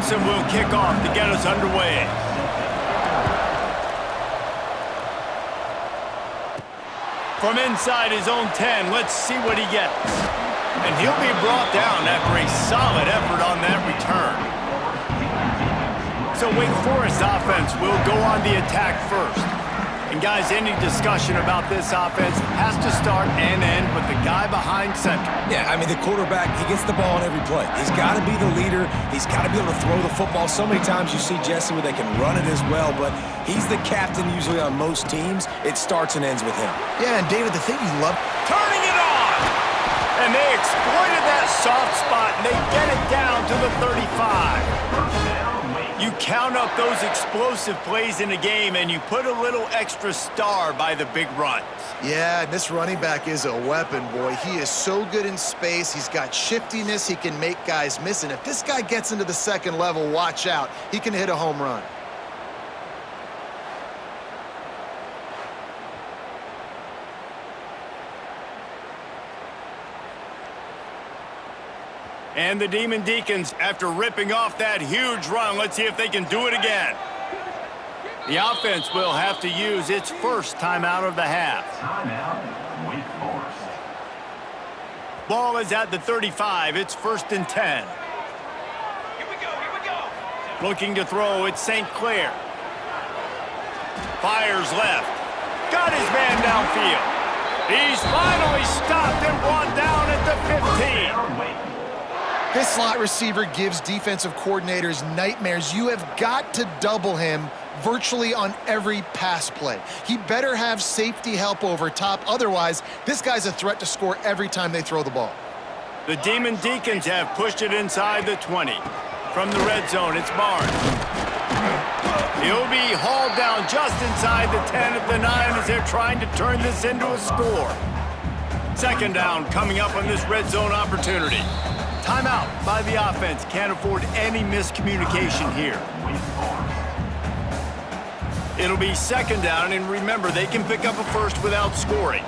Clemson will kick off to get us underway. From inside his own 10, let's see what he gets. And he'll be brought down after a solid effort on that return. So Wake Forest offense will go on the attack first. And guys, any discussion about this offense has to start and end with the guy behind center. Yeah, I mean, the quarterback, he gets the ball on every play. He's got to be the leader. He's got to be able to throw the football. So many times you see Jesse where they can run it as well, but he's the captain usually on most teams. It starts and ends with him. Yeah, and David, the thing you love... Turning it on! And they exploited that soft spot, and they get it down to the 35. You count up those explosive plays in a game, and you put a little extra star by the big runs. Yeah, and this running back is a weapon, boy. He is so good in space. He's got shiftiness. He can make guys miss. And if this guy gets into the second level, watch out. He can hit a home run. And the Demon Deacons, after ripping off that huge run, let's see if they can do it again. The offense will have to use its first timeout of the half. Timeout, Wake Forest. Ball is at the 35. It's 1st and 10. Here we go. Looking to throw, it's St. Clair. Fires left. Got his man downfield. He's finally stopped and brought down at the 15. This slot receiver gives defensive coordinators nightmares. You have got to double him virtually on every pass play. He better have safety help over top. Otherwise, this guy's a threat to score every time they throw the ball. The Demon Deacons have pushed it inside the 20. From the red zone, it's Barnes. He'll be hauled down just inside the 10 at the 9 as they're trying to turn this into a score. 2nd down coming up on this red zone opportunity. Timeout by the offense. Can't afford any miscommunication here. It'll be 2nd down, and remember, they can pick up a first without scoring.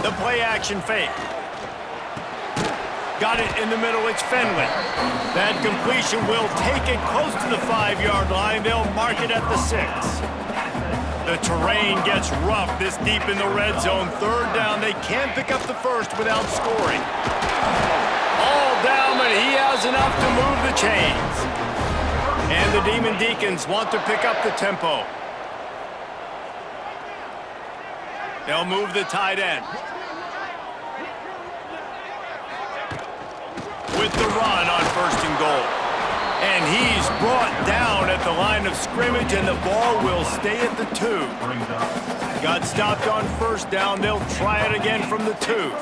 The play action fake. Got it in the middle, it's Fenley. That completion will take it close to the 5-yard line. They'll mark it at the 6. The terrain gets rough this deep in the red zone. 3rd down, they can't pick up the first without scoring. All down, but he has enough to move the chains. And the Demon Deacons want to pick up the tempo. They'll move the tight end. With the run on 1st and goal. And he's brought down at the line of scrimmage, and the ball will stay at the 2. Got stopped on 1st down. They'll try it again from the 2.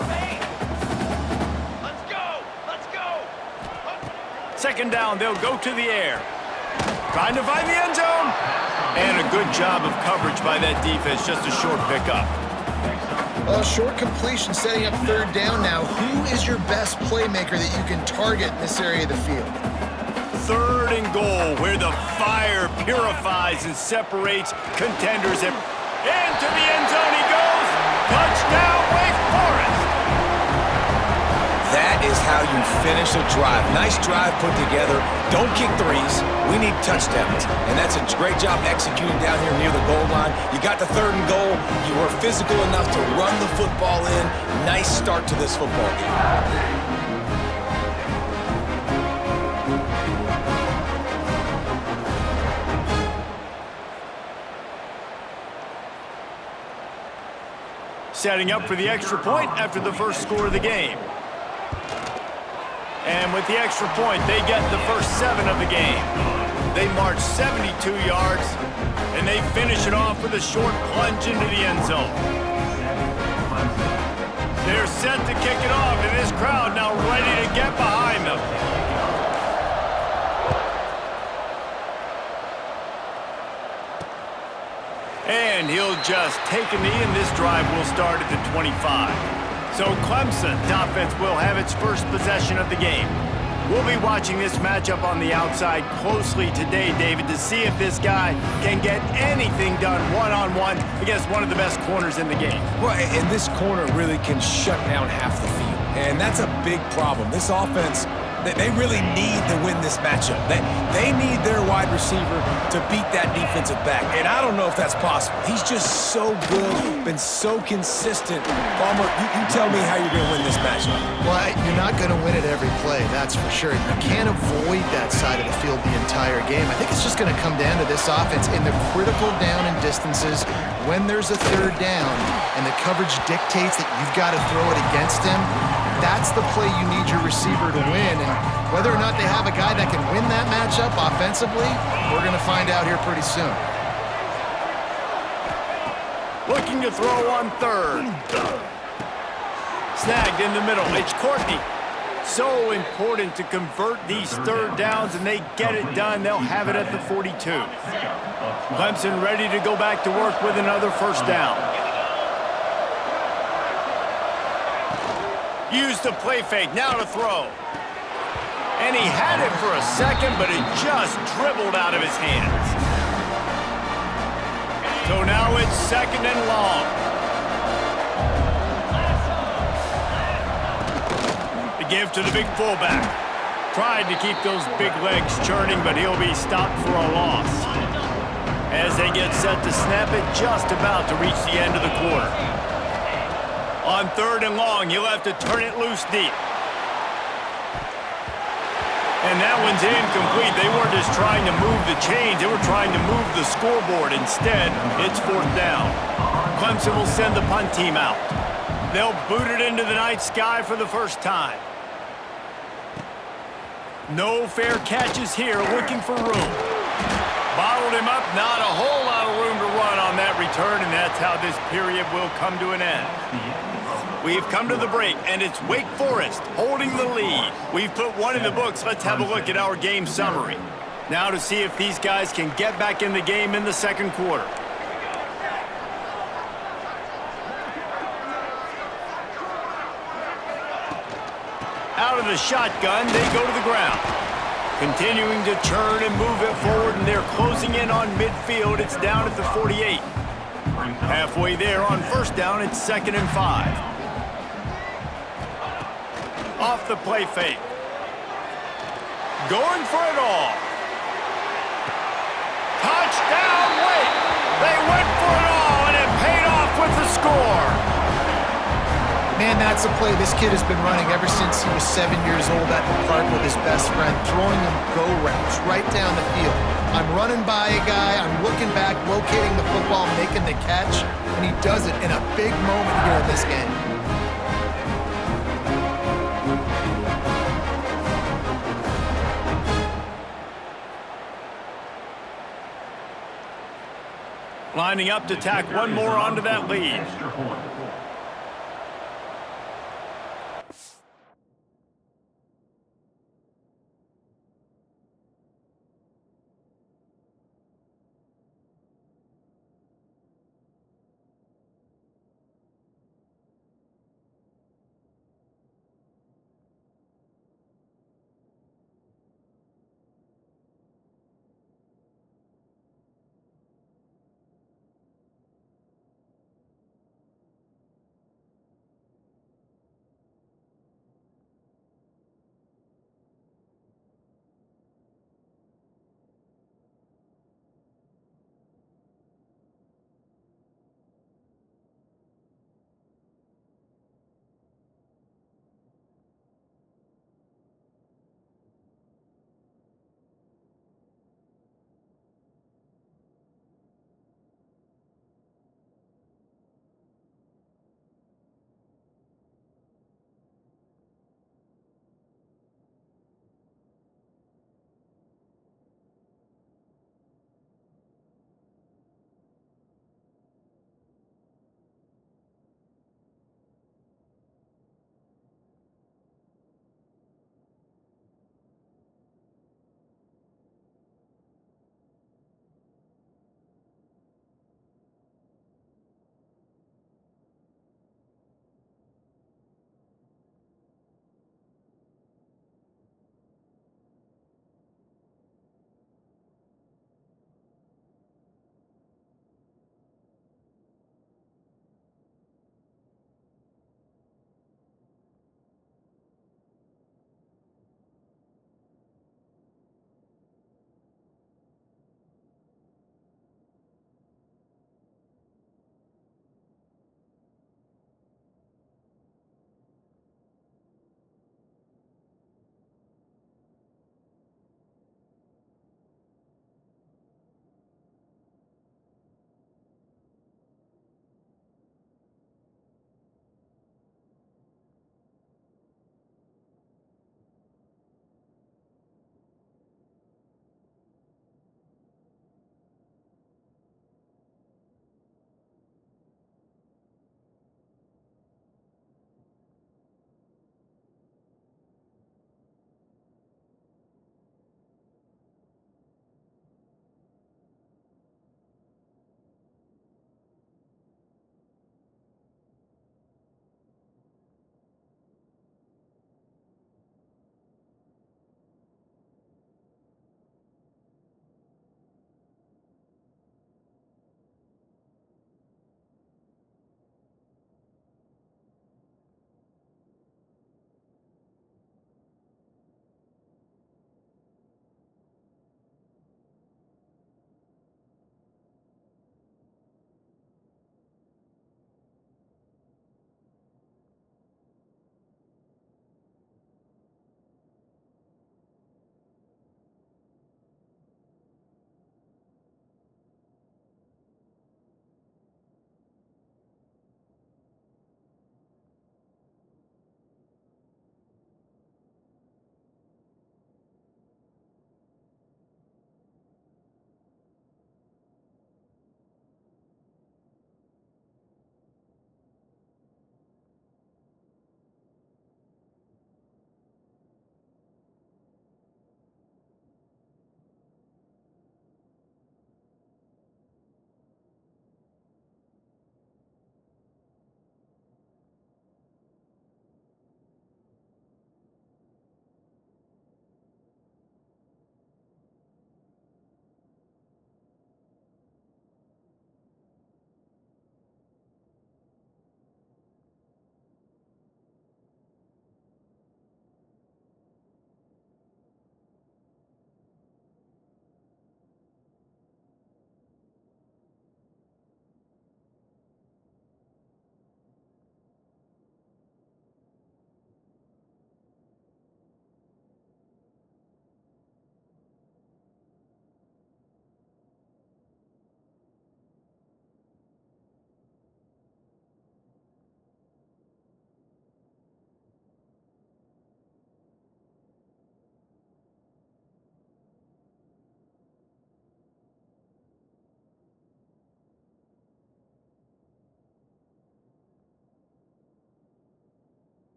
Let's go! 2nd down, they'll go to the air. Trying to find the end zone. And a good job of coverage by that defense, just a short pickup. A short completion setting up 3rd down now. Who is your best playmaker that you can target in this area of the field? 3rd and goal, where the fire purifies and separates contenders. And into the end zone he goes. Touchdown, Wake Forest. That is how you finish a drive. Nice drive put together. Don't kick threes. We need touchdowns. And that's a great job executing down here near the goal line. You got the 3rd and goal. You were physical enough to run the football in. Nice start to this football game. Setting up for the extra point after the first score of the game. And with the extra point, they get the first 7 of the game. They march 72 yards, and they finish it off with a short plunge into the end zone. They're set to kick it off, and this crowd now ready to get behind them. And he'll just take a knee, and this drive will start at the 25. So Clemson's offense will have its first possession of the game. We'll be watching this matchup on the outside closely today, David, to see if this guy can get anything done one-on-one against one of the best corners in the game. Well, and this corner really can shut down half the field, and that's a big problem. This offense, they really need to win this matchup. They need their wide receiver to beat that defensive back, and I don't know if that's possible. He's just so good, been so consistent. Palmer, you tell me how you're going to win this matchup. Well, you're not going to win it every play, that's for sure. You can't avoid that side of the field the entire game. I think it's just going to come down to this offense in the critical down and distances when there's a third down and the coverage dictates that you've got to throw it against him. That's the play you need your receiver to win. And whether or not they have a guy that can win that matchup offensively, we're going to find out here pretty soon. Looking to throw on third. Snagged in the middle. It's Courtney. So important to convert these third downs, and they get it done. They'll have it at the 42. Clemson ready to go back to work with another first down. Use the play fake, now to throw. And he had it for a second, but it just dribbled out of his hands. So now it's second and long. The give to the big fullback. Tried to keep those big legs churning, but he'll be stopped for a loss. As they get set to snap it, just about to reach the end of the quarter. On third and long, you'll have to turn it loose deep. And that one's incomplete. They weren't just trying to move the chains, they were trying to move the scoreboard. Instead, it's fourth down. Clemson will send the punt team out. They'll boot it into the night sky for the first time. No fair catches here, looking for room. Bottled him up, not a whole lot of room to run on that return, and that's how this period will come to an end. We've come to the break, and it's Wake Forest holding the lead. We've put one in the books. Let's have a look at our game summary. Now to see if these guys can get back in the game in the second quarter. Out of the shotgun, they go to the ground. Continuing to churn and move it forward, and they're closing in on midfield. It's down at the 48. Halfway there on first down, it's 2nd and 5. Off the play fake. Going for it all. Touchdown, Wake! They went for it all, and it paid off with the score. Man, that's a play this kid has been running ever since he was 7 years old at the park with his best friend, throwing him go routes right down the field. I'm running by a guy, I'm looking back, locating the football, making the catch, and he does it in a big moment here in this game. Lining up to tack one more onto that lead.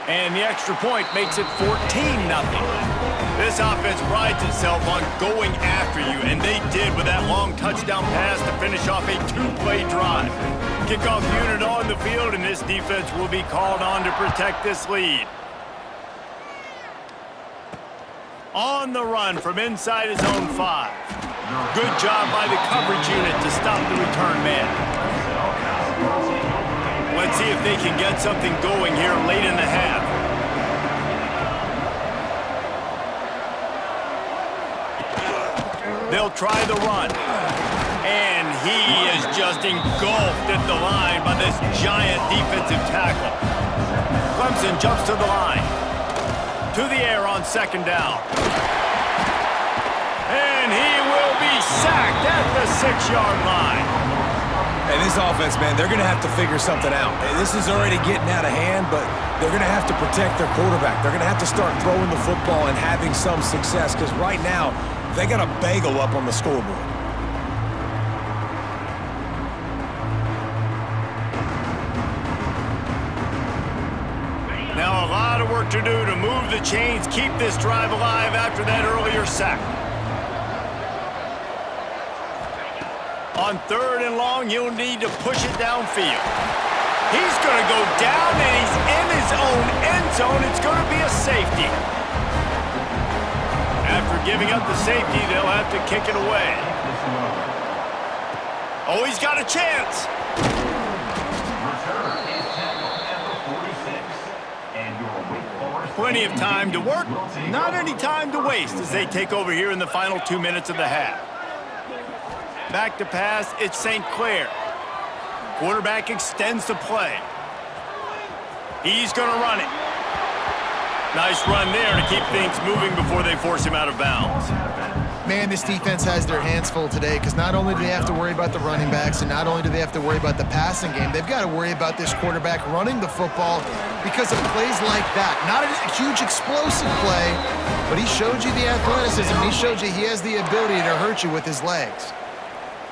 And the extra point makes it 14-0. This offense prides itself on going after you, and they did with that long touchdown pass to finish off a two-play drive. Kickoff unit on the field, and this defense will be called on to protect this lead. On the run from inside his own 5. Good job by the coverage unit to stop the return man. Let's see if they can get something going here late in the half. They'll try the run. And he is just engulfed at the line by this giant defensive tackle. Clemson jumps to the line. To the air on second down. And he will be sacked at the 6-yard line. And this offense, man, they're going to have to figure something out. This is already getting out of hand, but they're going to have to protect their quarterback. They're going to have to start throwing the football and having some success, because right now, they got a bagel up on the scoreboard. Now a lot of work to do to move the chains, keep this drive alive after that earlier sack. On 3rd and long, he'll need to push it downfield. He's going to go down, and he's in his own end zone. It's going to be a safety. After giving up the safety, they'll have to kick it away. Oh, he's got a chance. Plenty of time to work, not any time to waste as they take over here in the final 2 minutes of the half. Back to pass, it's St. Clair. Quarterback extends the play. He's going to run it. Nice run there to keep things moving before they force him out of bounds. Man, this defense has their hands full today, because not only do they have to worry about the running backs, and not only do they have to worry about the passing game, they've got to worry about this quarterback running the football because of plays like that. Not a huge explosive play, but he showed you the athleticism. He showed you he has the ability to hurt you with his legs.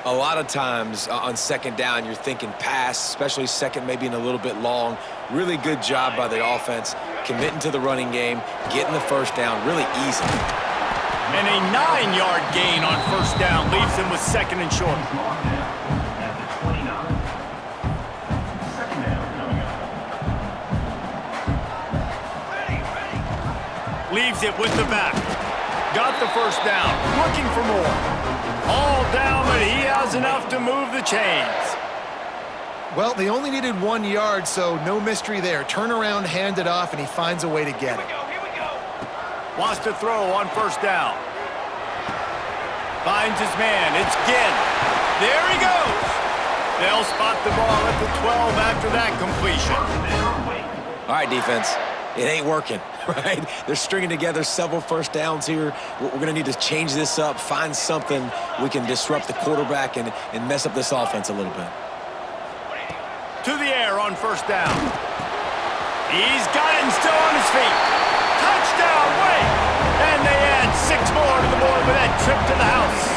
A lot of times on second down, you're thinking pass, especially second, maybe in a little bit long. Really good job by the offense, committing to the running game, getting the first down really easy. And a 9-yard gain on first down leaves them with second and short. Leaves it with the back. Got the first down, looking for more. All down, but he has enough to move the chains. Well, they only needed 1 yard, so no mystery there. Turn around, hand it off, and he finds a way to get it. Here we go. Wants to throw on first down. Finds his man. It's Ginn. There he goes. They'll spot the ball at the 12 after that completion. All right, defense. It ain't working, right? They're stringing together several first downs here. We're going to need to change this up, find something we can disrupt the quarterback and mess up this offense a little bit. To the air on first down. He's got it and still on his feet. Touchdown, Wake! And they add 6 more to the board with that trip to the house.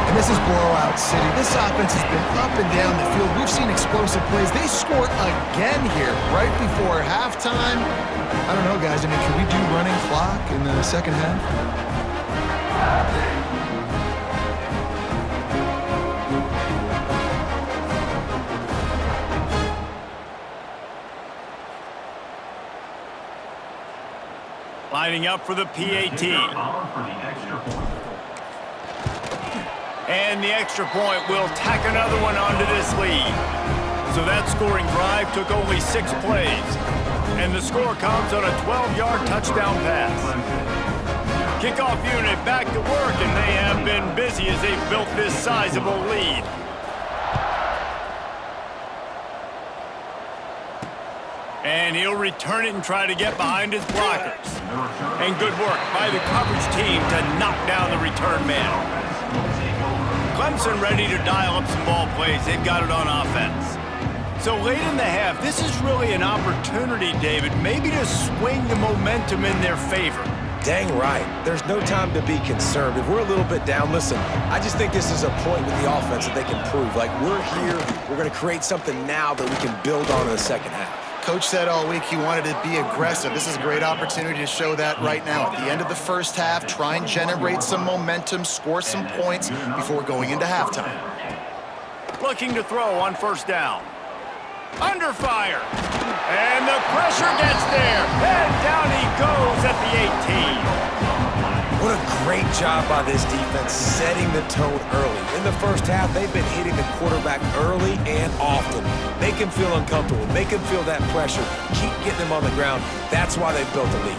And this is blowout city. This offense has been up and down the field. We've seen explosive plays. They score again here right before halftime. I don't know, guys. I mean, can we do running clock in the second half? Lining up for the PAT. And the extra point will tack another one onto this lead. So that scoring drive took only 6 plays. And the score comes on a 12-yard touchdown pass. Kickoff unit back to work, and they have been busy as they've built this sizable lead. And he'll return it and try to get behind his blockers. And good work by the coverage team to knock down the return man. Clemson ready to dial up some ball plays. They've got it on offense. So late in the half, this is really an opportunity, David, maybe to swing the momentum in their favor. Dang right. There's no time to be concerned. If we're a little bit down, listen, I just think this is a point with the offense that they can prove. Like, we're here, we're going to create something now that we can build on in the second half. Coach said all week he wanted to be aggressive. This is a great opportunity to show that right now. At the end of the first half, try and generate some momentum, score some points before going into halftime. Looking to throw on first down. Under fire. And the pressure gets there. And down he goes at the 18. What a great job by this defense setting the tone early. In the first half, they've been hitting the quarterback early and often. Make him feel uncomfortable. Make him feel that pressure. Keep getting him on the ground. That's why they've built a lead.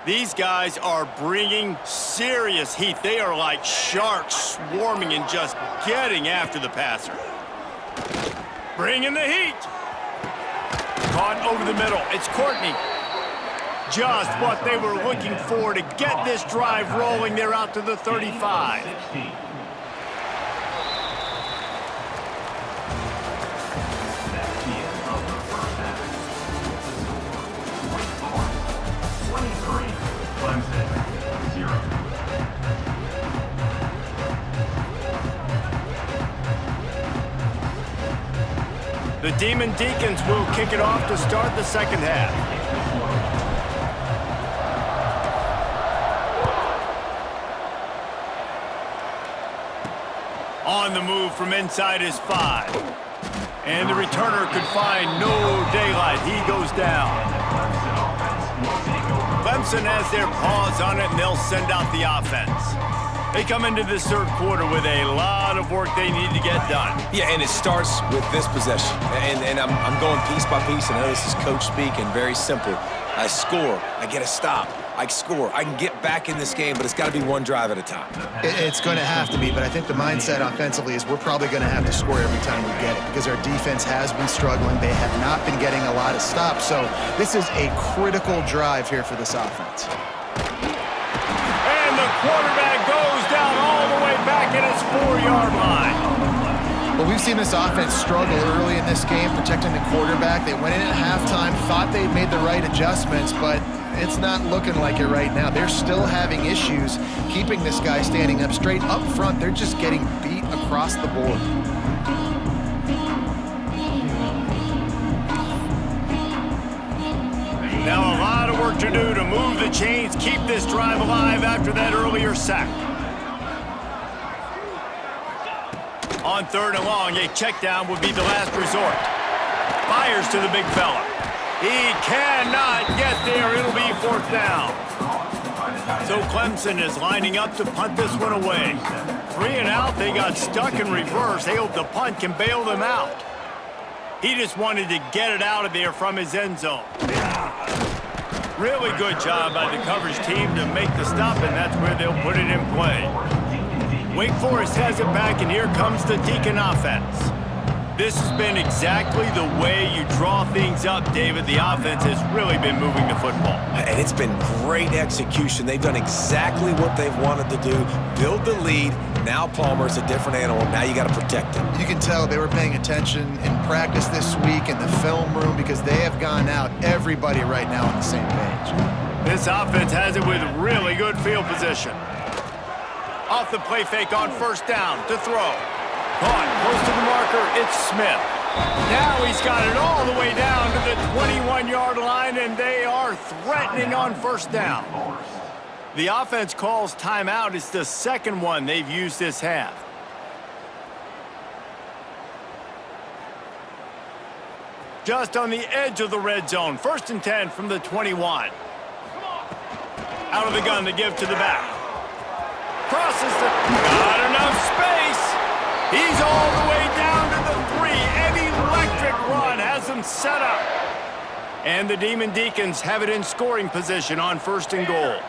These guys are bringing serious heat. They are like sharks swarming and just getting after the passer. Bringing the heat. Caught over the middle. It's Courtney. Just what they were looking for to get this drive rolling. They're out to the 35. The Demon Deacons will kick it off to start the second half. On the move from inside his 5. And the returner could find no daylight. He goes down. Clemson has their paws on it, and they'll send out the offense. They come into this third quarter with a lot of work they need to get done. Yeah, and it starts with this possession. And I'm going piece by piece. I know this is coach speak and very simple. I score. I get a stop. I score. I can get back in this game, but it's got to be one drive at a time. It's going to have to be, but I think the mindset offensively is we're probably going to have to score every time we get it because our defense has been struggling. They have not been getting a lot of stops, so this is a critical drive here for this offense. And the quarterback goes down all the way back at his 4-yard line. Well, we've seen this offense struggle early in this game, protecting the quarterback. They went in at halftime, thought they'd made the right adjustments, but it's not looking like it right now. They're still having issues keeping this guy standing up straight. Up front, they're just getting beat across the board. Now a lot of work to do to move the chains, keep this drive alive after that earlier sack. On third and long, a check down would be the last resort. Fires to the big fella. He cannot get there. It'll be fourth down. So Clemson is lining up to punt this one away. 3 and out. They got stuck in reverse. They hope the punt can bail them out. He just wanted to get it out of there from his end zone. Really good job by the coverage team to make the stop, and that's where they'll put it in play. Wake Forest has it back, and here comes the Deacon offense. This has been exactly the way you draw things up, David. The offense has really been moving the football. And it's been great execution. They've done exactly what they've wanted to do. Build the lead. Now Palmer's a different animal. Now you got to protect him. You can tell they were paying attention in practice this week in the film room because they have gone out, everybody right now on the same page. This offense has it with really good field position. Off the play fake on first down to throw. Caught close to the marker, it's Smith. Now he's got it all the way down to the 21-yard line, and they are threatening on first down. The offense calls timeout. It's the second one they've used this half. Just on the edge of the red zone. 1st and 10 from the 21. Out of the gun to give to the back. Crosses the... Got enough space. He's all the way down to the 3. An electric run has him set up. And the Demon Deacons have it in scoring position on 1st and goal.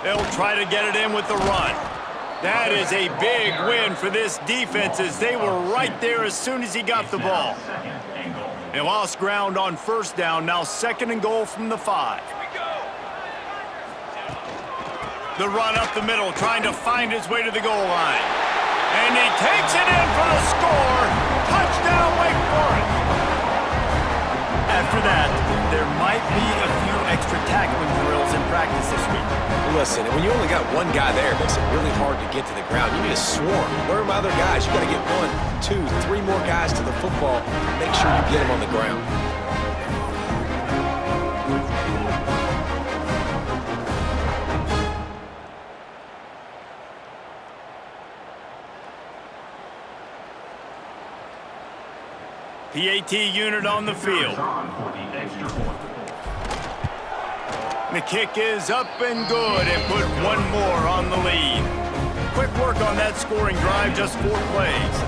They'll try to get it in with the run. That is a big win for this defense as they were right there as soon as he got the ball. They lost ground on first down. Now 2nd and goal from the 5. The run up the middle, trying to find his way to the goal line. And he takes it in for the score. Touchdown, Wake Forest. After that, there might be a few extra tackling drills in practice this week. Listen, when you only got one guy there, it makes it really hard to get to the ground. You need a swarm. Where are my other guys? You got to get 1, 2, 3 more guys to the football. Make sure you get them on the ground. PAT unit on the field. The kick is up and good and put one more on the lead. Quick work on that scoring drive, just 4 plays.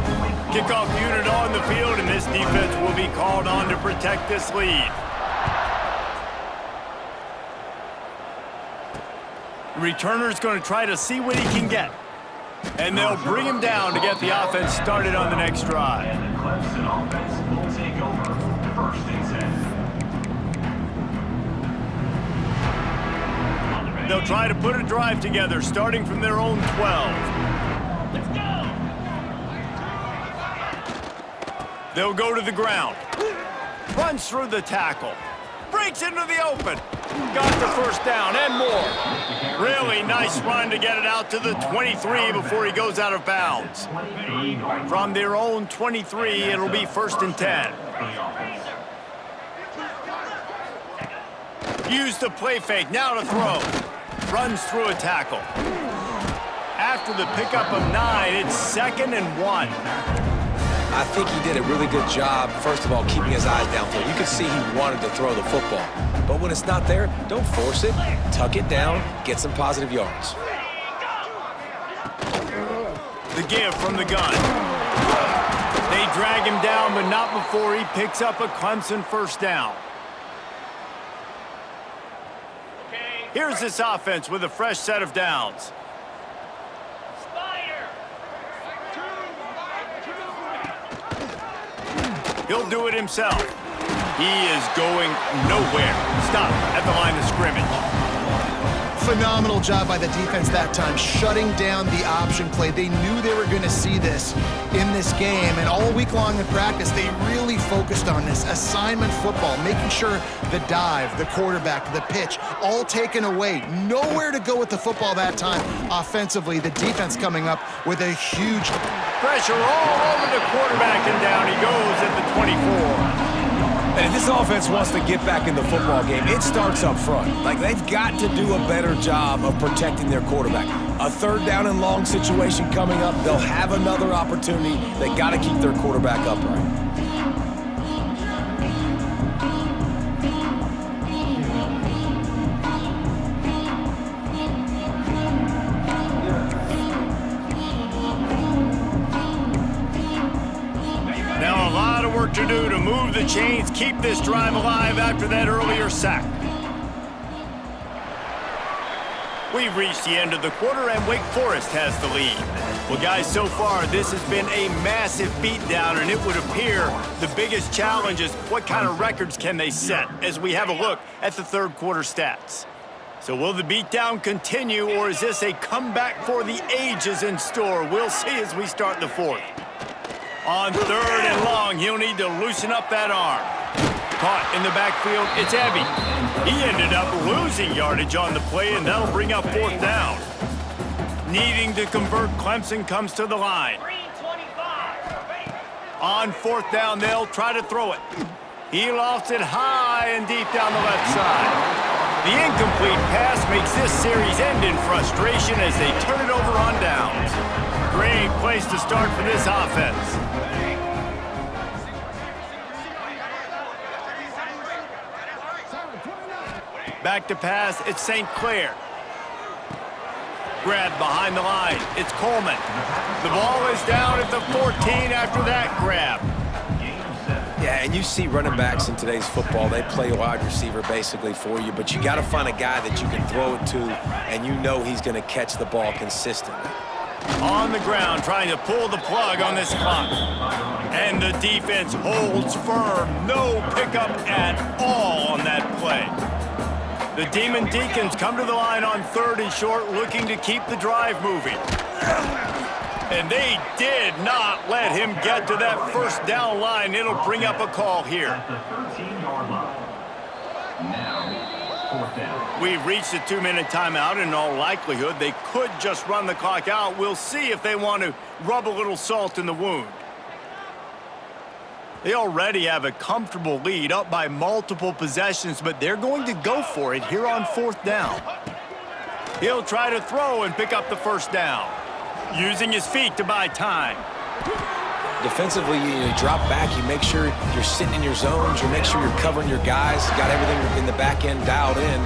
Kickoff unit on the field, and this defense will be called on to protect this lead. The returner's going to try to see what he can get. And they'll bring him down to get the offense started on the next drive. And the Clemson offense will take over 1st and 10. They'll try to put a drive together, starting from their own 12. Let's go! They'll go to the ground. Runs through the tackle. Breaks into the open. Got the first down and more. Really nice run to get it out to the 23 before he goes out of bounds. From their own 23, it'll be 1st and 10. Use the play fake, now to throw. Runs through a tackle. After the pickup of 9, it's 2nd and 1. I think he did a really good job, first of all, keeping his eyes downfield. You could see he wanted to throw the football. But when it's not there, don't force it. Tuck it down, get some positive yards. The give from the gun. They drag him down, but not before he picks up a Clemson first down. Here's this offense with a fresh set of downs. He'll do it himself. He is going nowhere. Stop at the line of scrimmage. Phenomenal job by the defense that time, shutting down the option play. They knew they were going to see this in this game, and all week long in practice, they really focused on this assignment football, making sure the dive, the quarterback, the pitch, all taken away. Nowhere to go with the football that time. Offensively, the defense coming up with a huge pressure all over the quarterback, and down he goes at the 24. And if this offense wants to get back in the football game, it starts up front. Like, they've got to do a better job of protecting their quarterback. A 3rd down and long situation coming up, they'll have another opportunity. They got to keep their quarterback upright. To do to move the chains, keep this drive alive after that earlier sack. We've reached the end of the quarter, and Wake Forest has the lead. Well, guys, so far, this has been a massive beatdown, and it would appear the biggest challenge is what kind of records can they set as we have a look at the 3rd quarter stats. So will the beatdown continue, or is this a comeback for the ages in store? We'll see as we start the 4th. On 3rd and long, he'll need to loosen up that arm. Caught in the backfield, it's Abbey. He ended up losing yardage on the play, and that'll bring up 4th down. Needing to convert, Clemson comes to the line. On 4th down, they'll try to throw it. He lofts it high and deep down the left side. The incomplete pass makes this series end in frustration as they turn it over on downs. Great place to start for this offense. Back to pass, it's St. Clair. Grab behind the line, it's Coleman. The ball is down at the 14 after that grab. Yeah, and you see running backs in today's football, they play wide receiver basically for you, but you got to find a guy that you can throw it to, and you know he's going to catch the ball consistently. On the ground, trying to pull the plug on this clock. And the defense holds firm. No pickup at all on that play. The Demon Deacons come to the line on 3rd and short, looking to keep the drive moving. And they did not let him get to that first down line. It'll bring up a call here. At the 13-yard line. Now, fourth down. We've reached a 2-minute timeout, and in all likelihood, they could just run the clock out. We'll see if they want to rub a little salt in the wound. They already have a comfortable lead, up by multiple possessions, but they're going to go for it here on fourth down. He'll try to throw and pick up the first down, using his feet to buy time. Defensively, you drop back, you make sure you're sitting in your zones, you make sure you're covering your guys, you got everything in the back end dialed in,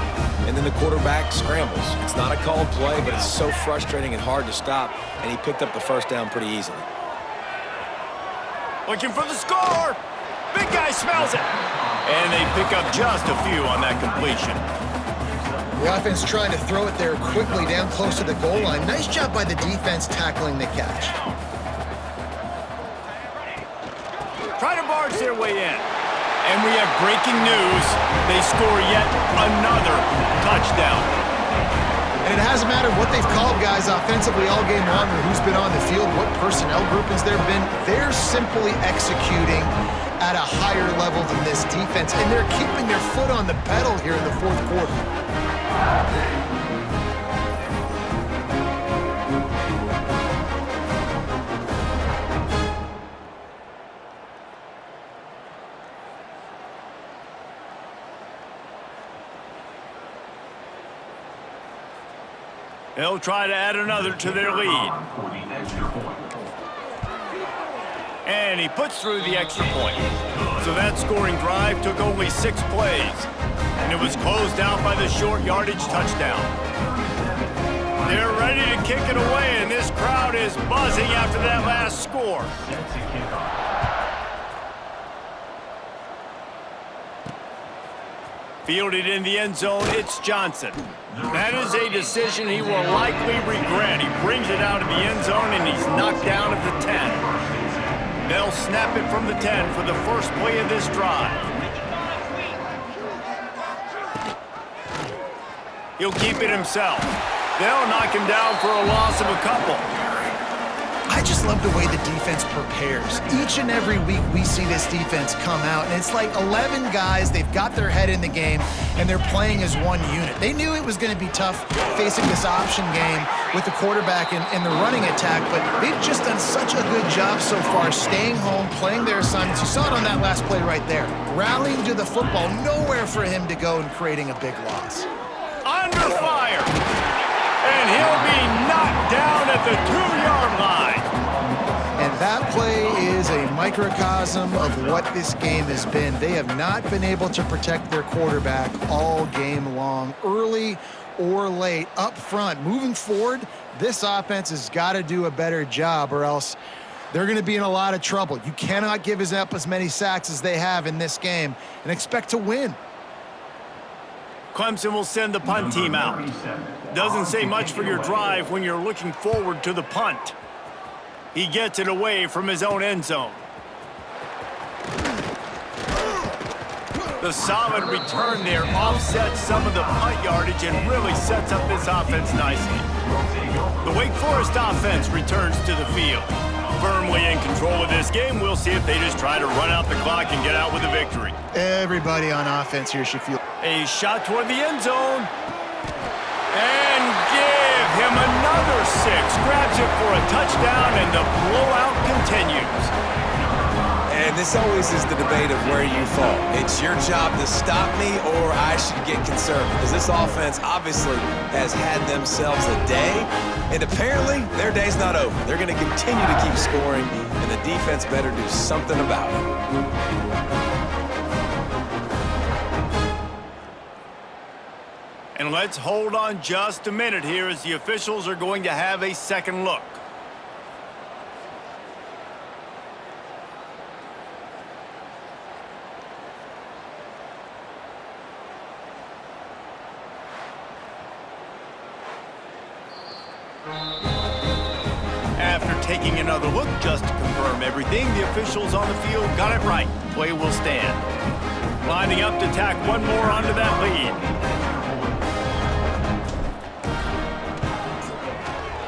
and then the quarterback scrambles. It's not a called play, but it's so frustrating and hard to stop, and he picked up the first down pretty easily. Looking for the score. Big guy smells it. And they pick up just a few on that completion. The offense trying to throw it there quickly down close to the goal line. Nice job by the defense tackling the catch. Try to barge their way in. And we have breaking news. They score yet another touchdown. And it hasn't mattered what they've called guys offensively all game long or who's been on the field, what personnel groupings there have been. They're simply executing at a higher level than this defense, and they're keeping their foot on the pedal here in the fourth quarter. They'll try to add another to their lead. For the extra point. And he puts through the extra point. So that scoring drive took only 6 plays. And it was closed out by the short yardage touchdown. They're ready to kick it away, and this crowd is buzzing after that last score. Set to kick off. Fielded in the end zone, it's Johnson. That is a decision he will likely regret. He brings it out of the end zone, and he's knocked down at the 10. They'll snap it from the 10 for the first play of this drive. He'll keep it himself. They'll knock him down for a loss of a couple. I just love the way the defense prepares. Each and every week we see this defense come out, and it's like 11 guys, they've got their head in the game, and they're playing as one unit. They knew it was going to be tough facing this option game with the quarterback in the running attack, but they've just done such a good job so far staying home, playing their assignments. You saw it on that last play right there. Rallying to the football, nowhere for him to go and creating a big loss. Under fire. And he'll be knocked down at the 2-yard line. And that play is a microcosm of what this game has been. They have not been able to protect their quarterback all game long, early or late, up front. Moving forward, this offense has got to do a better job, or else they're going to be in a lot of trouble. You cannot give up as many sacks as they have in this game and expect to win. Clemson will send the punt team out. Doesn't say much for your drive when you're looking forward to the punt. He gets it away from his own end zone. The solid return there offsets some of the punt yardage and really sets up this offense nicely. The Wake Forest offense returns to the field. Firmly in control of this game, we'll see if they just try to run out the clock and get out with a victory. Everybody on offense here should feel. A shot toward the end zone. And give him another 6. Grabs it for a touchdown, and the blowout continues. And this always is the debate of where you fall. It's your job to stop me, or I should get concerned, because this offense obviously has had themselves a day, and apparently their day's not over. They're going to continue to keep scoring, and the defense better do something about it. And let's hold on just a minute here as the officials are going to have a second look. After taking another look just to confirm everything, the officials on the field got it right. The play will stand. Lining up to tack one more onto that lead.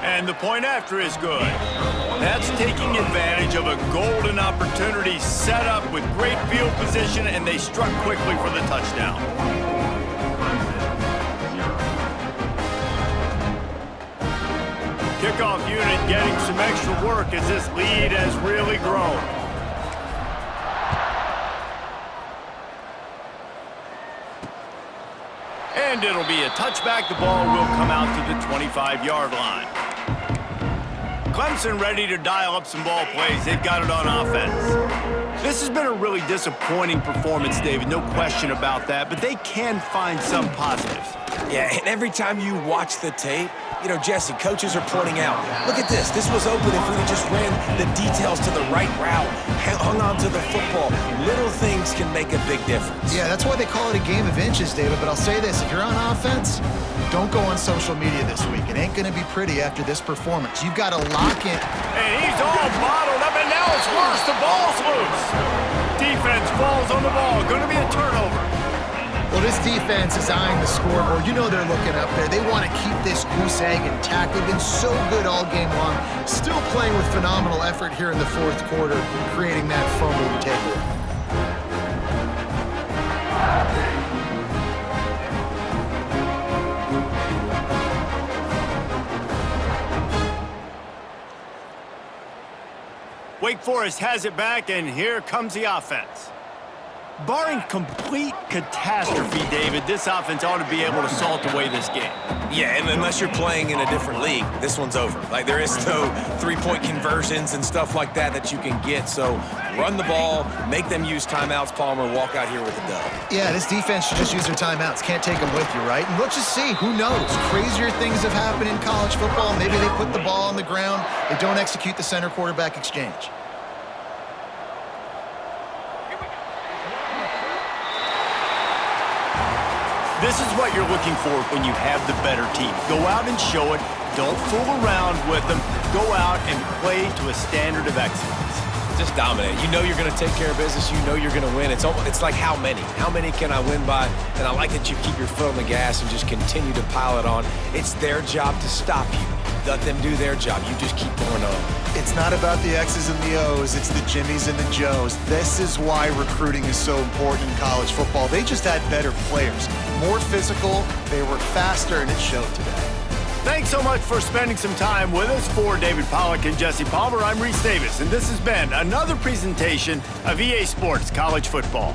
And the point after is good. That's taking advantage of a golden opportunity set up with great field position, and they struck quickly for the touchdown. unit getting some extra work as this lead has really grown. And it'll be a touchback. The ball will come out to the 25-yard line. Clemson ready to dial up some ball plays. They've got it on offense. This has been a really disappointing performance, David. No question about that, but they can find some positives. Yeah, and every time you watch the tape, you know, Jesse, coaches are pointing out, look at this. This was open if we just ran the details to the right route, hung on to the football. Little things can make a big difference. Yeah, that's why they call it a game of inches, David. But I'll say this, if you're on offense, don't go on social media this week. It ain't going to be pretty after this performance. You've got to lock in. And he's all bottled up, and now it's worse. The ball's loose. Defense falls on the ball. Going to be a turnover. Well, this defense is eyeing the scoreboard. You know they're looking up there. They want to keep this goose egg intact. They've been so good all game long. Still playing with phenomenal effort here in the fourth quarter, creating that fumble and takeaway. Wake Forest has it back, and here comes the offense. Barring complete catastrophe, David, this offense ought to be able to salt away this game. Yeah, and unless you're playing in a different league, this one's over. Like, there is no three-point conversions and stuff like that that you can get. So run the ball, make them use timeouts, Palmer, walk out here with a dub. Yeah, this defense should just use their timeouts. Can't take them with you, right? And let's just see. Who knows? Crazier things have happened in college football. Maybe they put the ball on the ground. They don't execute the center-quarterback exchange. This is what you're looking for when you have the better team. Go out and show it. Don't fool around with them. Go out and play to a standard of excellence. Just dominate. You know you're going to take care of business. You know you're going to win. It's like how many? How many can I win by? And I like that you keep your foot on the gas and just continue to pile it on. It's their job to stop you. Let them do their job. You just keep going on. It's not about the X's and the O's. It's the Jimmies and the Joes. This is why recruiting is so important in college football. They just had better players. More physical, they were faster, and it showed today. Thanks so much for spending some time with us. For David Pollack and Jesse Palmer, I'm Reese Davis, and this has been another presentation of EA Sports College Football.